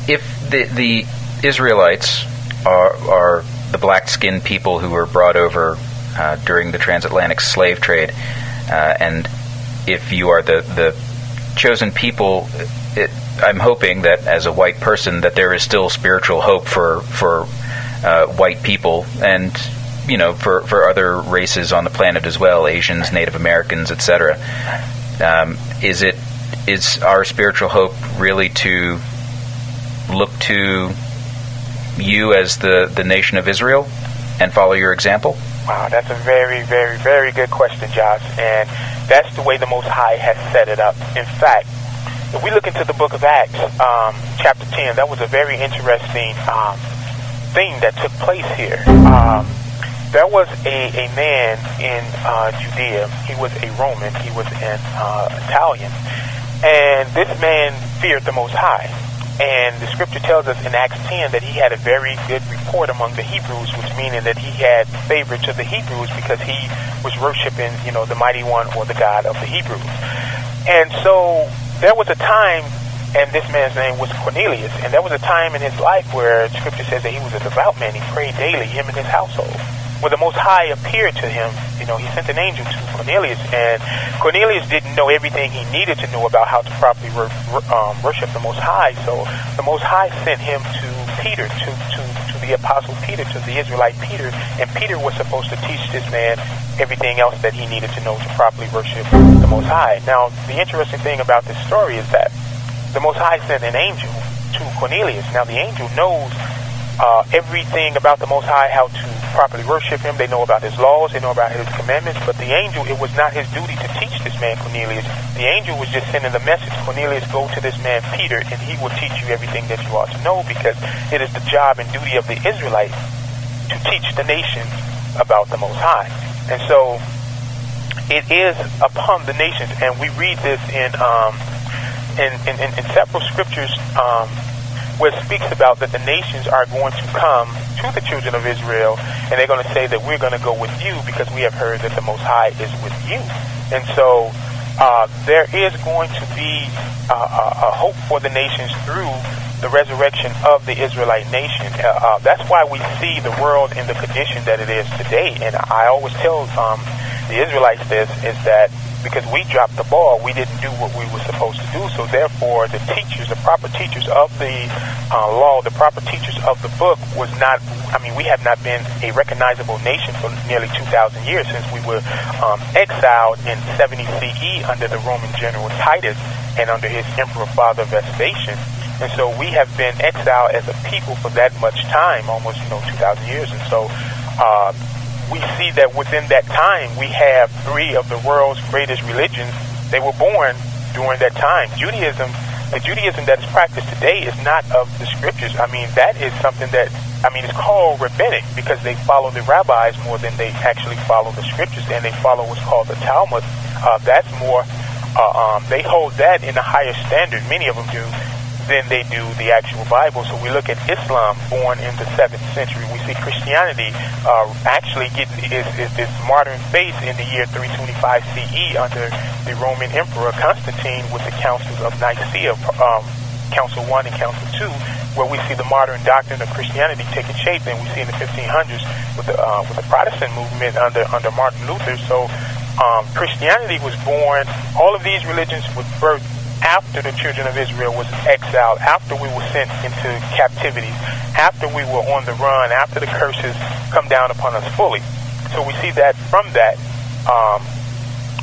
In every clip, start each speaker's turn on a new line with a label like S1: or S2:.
S1: If the Israelites are the black-skinned people who were brought over during the transatlantic slave trade, and if you are the chosen people, I'm hoping that as a white person that there is still spiritual hope for white people, and for other races on the planet as well, Asians, Native Americans, etc. Is our spiritual hope really to look to you as the nation of Israel and follow your example?
S2: Wow, that's a very, very, very good question, Josh. And that's the way the Most High has set it up. In fact, if we look into the book of Acts, chapter 10, that was a very interesting thing that took place here. There was a man in Judea. He was a Roman. He was an Italian. And this man feared the Most High. And the scripture tells us in Acts 10 that he had a very good report among the Hebrews, which meaning that he had favor to the Hebrews because he was worshiping, the mighty one or the God of the Hebrews. And so there was a time, and this man's name was Cornelius, and there was a time in his life where scripture says that he was a devout man. He prayed daily, him and his household. When the Most High appeared to him, he sent an angel to Cornelius, and Cornelius didn't know everything he needed to know about how to properly worship the Most High. So the Most High sent him to Peter, to the apostle Peter, to the Israelite Peter, and Peter was supposed to teach this man everything else that he needed to know to properly worship the Most High. Now, the interesting thing about this story is that the Most High sent an angel to Cornelius. Now, the angel knows everything about the Most High, how to properly worship him. They know about his laws, they know about his commandments, but the angel, it was not his duty to teach this man Cornelius. The angel was just sending the message, Cornelius, go to this man Peter, and he will teach you everything that you ought to know, because it is the job and duty of the Israelites to teach the nation about the Most High. And so it is upon the nations, and we read this in several scriptures where it speaks about that the nations are going to come to the children of Israel, and they're going to say that we're going to go with you because we have heard that the Most High is with you. And so there is going to be a hope for the nations through the resurrection of the Israelite nation. That's why we see the world in the condition that it is today. And I always tell the Israelites this, is that because we dropped the ball, we didn't do what we were supposed to do. So therefore, the teachers, the proper teachers of the law, the proper teachers of the book was not, we have not been a recognizable nation for nearly 2,000 years since we were exiled in 70 CE under the Roman general Titus and under his emperor father Vespasian. And so we have been exiled as a people for that much time, almost 2,000 years. And so we see that within that time, we have three of the world's greatest religions. They were born during that time. Judaism, the Judaism that is practiced today is not of the scriptures. That is something that, it's called rabbinic because they follow the rabbis more than they actually follow the scriptures, and they follow what's called the Talmud. That's more, they hold that in a higher standard, many of them do, than they do the actual Bible. So we look at Islam, born in the 7th century. We see Christianity actually getting this modern faith in the year 325 CE under the Roman Emperor Constantine with the councils of Nicaea, Council 1 and Council 2, where we see the modern doctrine of Christianity taking shape. And we see in the 1500s with the Protestant movement under Martin Luther. So Christianity was born, all of these religions were birthed after the children of Israel was exiled, after we were sent into captivity, after we were on the run, after the curses come down upon us fully. So we see that from that,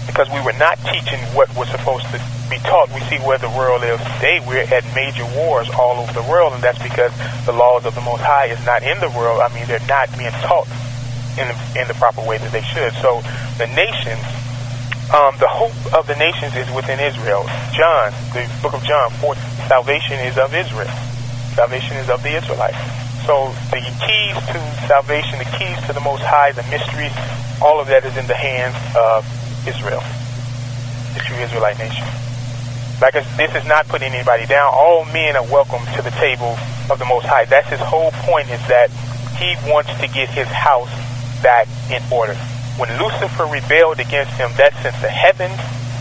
S2: because we were not teaching what was supposed to be taught. We see where the world is today. We're at major wars all over the world, and that's because the laws of the Most High is not in the world. They're not being taught in the proper way that they should. So the nations, the hope of the nations is within Israel. John, the book of John, salvation is of Israel. Salvation is of the Israelites. So the keys to salvation, the keys to the Most High, the mysteries, all of that is in the hands of Israel, the true Israelite nation. This is not putting anybody down. All men are welcome to the table of the Most High. That's his whole point, is that he wants to get his house back in order. When Lucifer rebelled against him, that since the heavens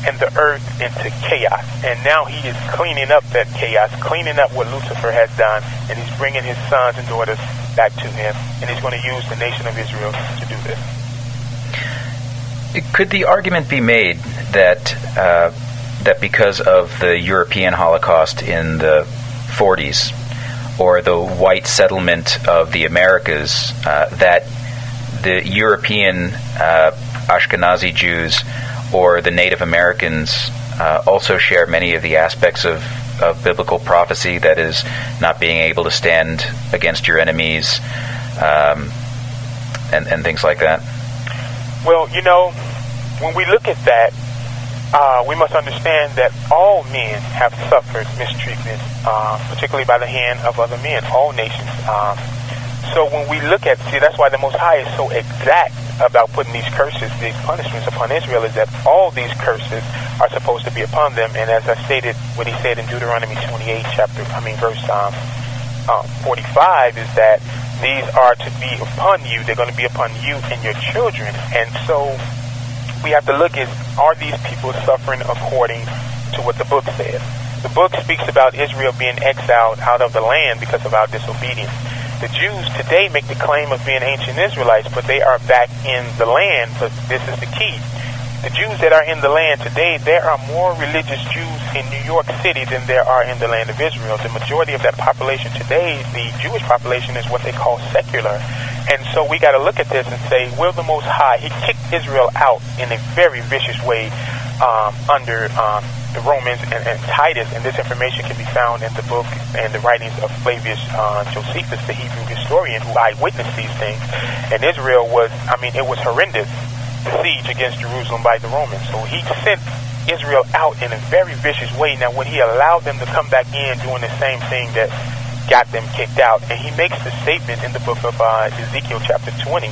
S2: and the earth into chaos. And now he is cleaning up that chaos, cleaning up what Lucifer has done, and he's bringing his sons and daughters back to him, and he's going to use the nation of Israel to do this.
S1: Could the argument be made that that because of the European Holocaust in the 40s, or the white settlement of the Americas, that the European Ashkenazi Jews or the Native Americans also share many of the aspects of biblical prophecy, that is, not being able to stand against your enemies, and things like that?
S2: Well, when we look at that, we must understand that all men have suffered mistreatment, particularly by the hand of other men, all nations. So when we look at, that's why the Most High is so exact about putting these curses, these punishments upon Israel, is that all these curses are supposed to be upon them. And as I stated, what he said in Deuteronomy 28, verse 45, is that these are to be upon you. They're going to be upon you and your children. And so we have to look at, are these people suffering according to what the book says? The book speaks about Israel being exiled out of the land because of our disobedience. The Jews today make the claim of being ancient Israelites, but they are back in the land. But this is the key. The Jews that are in the land today, there are more religious Jews in New York City than there are in the land of Israel. The majority of that population today, the Jewish population, is what they call secular. And so we got to look at this and say, will the Most High, he kicked Israel out in a very vicious way under the Romans and Titus, and this information can be found in the book and the writings of Flavius Josephus, the Hebrew historian, who eyewitnessed these things. And Israel was, it was horrendous, the siege against Jerusalem by the Romans. So he sent Israel out in a very vicious way. Now, when he allowed them to come back in doing the same thing that got them kicked out, and he makes the statement in the book of Ezekiel chapter 20,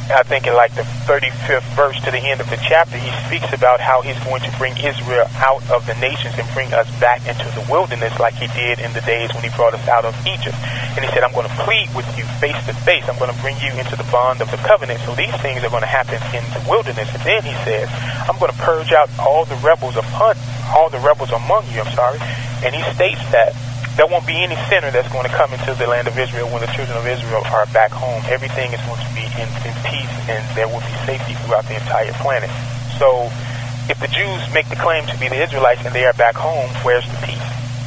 S2: I think in like the 35th verse to the end of the chapter, he speaks about how he's going to bring Israel out of the nations and bring us back into the wilderness like he did in the days when he brought us out of Egypt. And he said, I'm going to plead with you face to face. I'm going to bring you into the bond of the covenant. So these things are going to happen in the wilderness. And then he says, I'm going to purge out all the rebels among you. And he states that there won't be any sinner that's going to come into the land of Israel when the children of Israel are back home. Everything is going to be in peace, and there will be safety throughout the entire planet. So if the Jews make the claim to be the Israelites and they are back home, where's the peace?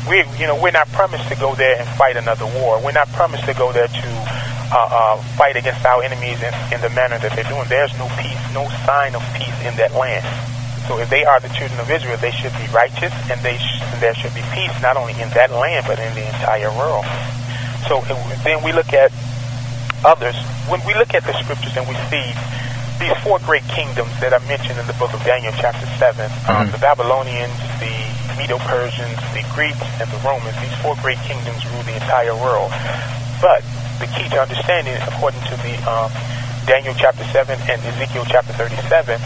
S2: We're not promised to go there and fight another war. We're not promised to go there to fight against our enemies in the manner that they're doing. There's no peace, no sign of peace in that land. So if they are the children of Israel, they should be righteous, and there should be peace not only in that land but in the entire world. So then we look at others. When we look at the scriptures and we see these four great kingdoms that are mentioned in the book of Daniel chapter 7, the Babylonians, the Medo-Persians, the Greeks, and the Romans, these four great kingdoms rule the entire world. But the key to understanding, according to the Daniel chapter 7 and Ezekiel chapter 37,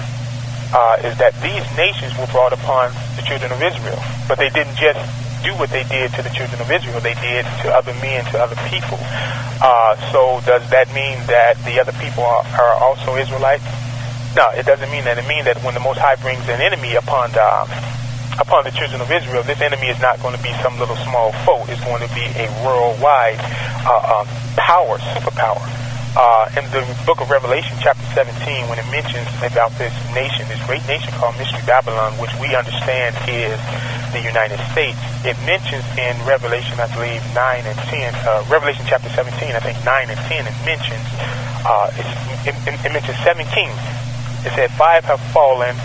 S2: is that these nations were brought upon the children of Israel. But they didn't just do what they did to the children of Israel. They did to other men, to other people. So does that mean that the other people are also Israelites? No, it doesn't mean that. It means that when the Most High brings an enemy upon the children of Israel, this enemy is not going to be some little small foe. It's going to be a worldwide power, superpower. In the book of Revelation, chapter 17, when it mentions about this nation, this great nation called Mystery Babylon, which we understand is the United States, it mentions in Revelation, I believe, 9 and 10, Revelation chapter 17, I think 9 and 10, it mentions 7 kings. It said 5 have fallen,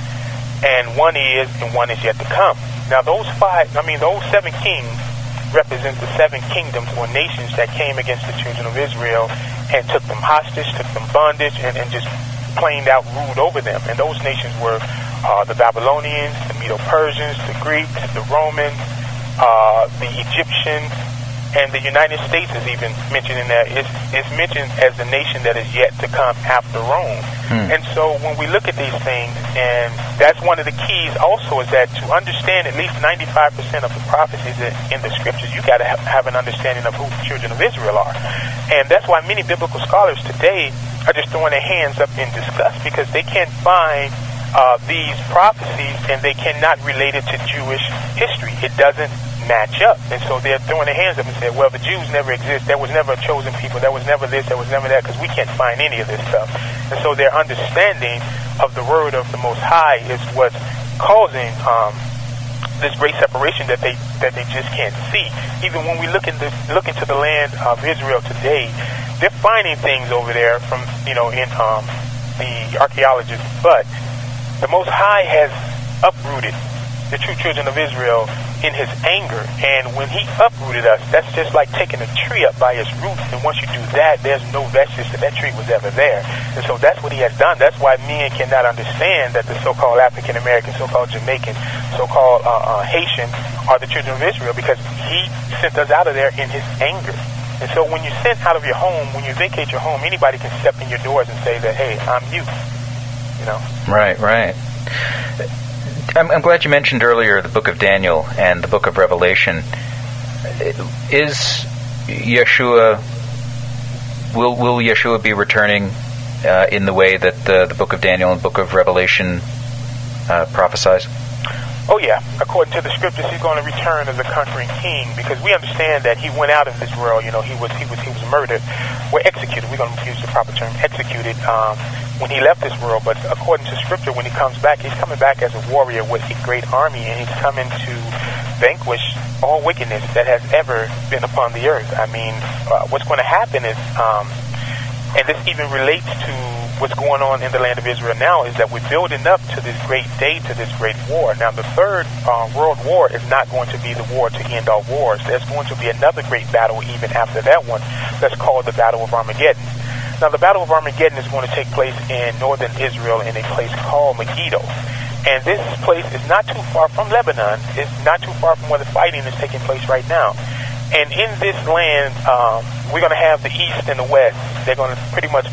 S2: and one is yet to come. Now those 7 kings represent the 7 kingdoms or nations that came against the children of Israel and took them hostage, took them bondage, and just plain out ruled over them. And those nations were the Babylonians, the Medo-Persians, the Greeks, the Romans, the Egyptians, and the United States is even mentioned in there. It's mentioned as the nation that is yet to come after Rome. And so when we look at these things, and that's one of the keys also, is that to understand at least 95% of the prophecies in the scriptures, you got to have an understanding of who the children of Israel are. And that's why many biblical scholars today are just throwing their hands up in disgust, because they can't find these prophecies, and they cannot relate it to Jewish history. It doesn't match up. And so they're throwing their hands up and saying, well, the Jews never exist. There was never a chosen people. There was never this. There was never that, because we can't find any of this stuff. And so their understanding of the word of the Most High is what's causing this great separation that they just can't see. Even when we look into the land of Israel today, they're finding things over there from, in the archaeologists, but the Most High has uprooted the true children of Israel in his anger. And when he uprooted us, that's just like taking a tree up by its roots. And once you do that, there's no vestige that tree was ever there. And so that's what he has done. That's why men cannot understand that the so-called African American, so-called Jamaican, so-called Haitian are the children of Israel, because he sent us out of there in his anger. And so when you're sent out of your home, when you vacate your home, anybody can step in your doors and say that, hey, I'm you.
S1: Right. I'm glad you mentioned earlier the book of Daniel and the book of Revelation. Is Yeshua, will Yeshua be returning in the way that the book of Daniel and book of Revelation prophesies?
S2: Oh yeah, according to the scriptures, he's going to return as a conquering king, because we understand that he went out of this world. He was murdered, or executed. We're going to use the proper term, executed, when he left this world. But according to scripture, when he comes back, he's coming back as a warrior with a great army, and he's coming to vanquish all wickedness that has ever been upon the earth. I mean, what's going to happen is, and this even relates to what's going on in the land of Israel now, is that we're building up to this great day, to this great war. Now, the third world war is not going to be the war to end all wars. There's going to be another great battle even after that one, that's called the Battle of Armageddon. Now, the Battle of Armageddon is going to take place in northern Israel in a place called Megiddo. And this place is not too far from Lebanon. It's not too far from where the fighting is taking place right now. And in this land, we're going to have the East and the West. They're going to pretty much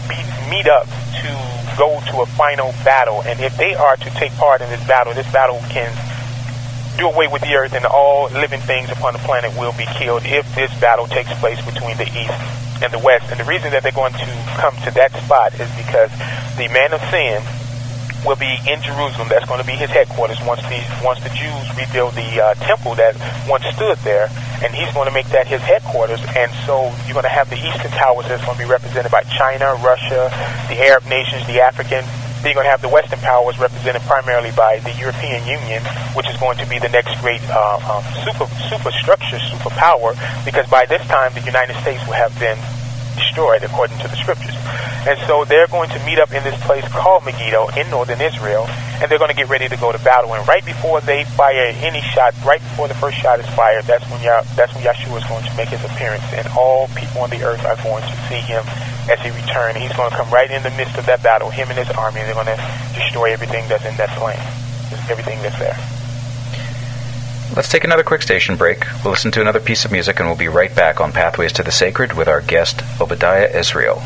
S2: meet up to go to a final battle. And if they are to take part in this battle can do away with the earth, and all living things upon the planet will be killed if this battle takes place between the East and the West. And the reason that they're going to come to that spot is because the man of sin will be in Jerusalem. That's going to be his headquarters once the Jews rebuild the temple that once stood there, and he's going to make that his headquarters. And so you're going to have the Eastern powers that's going to be represented by China, Russia, the Arab nations, the African. Then you're going to have the Western powers represented primarily by the European Union, which is going to be the next great superpower, because by this time the United States will have been destroyed according to the scriptures. And so they're going to meet up in this place called Megiddo in northern Israel, and they're going to get ready to go to battle. And right before they fire any shot, right before the first shot is fired, that's when Yeshua is going to make his appearance, and all people on the earth are going to see him as he returns. He's going to come right in the midst of that battle, him and his army, and they're going to destroy everything that's in that land, everything that's there.
S1: Let's take another quick station break. We'll listen to another piece of music, and we'll be right back on Pathways to the Sacred with our guest, Obadiyah Israel.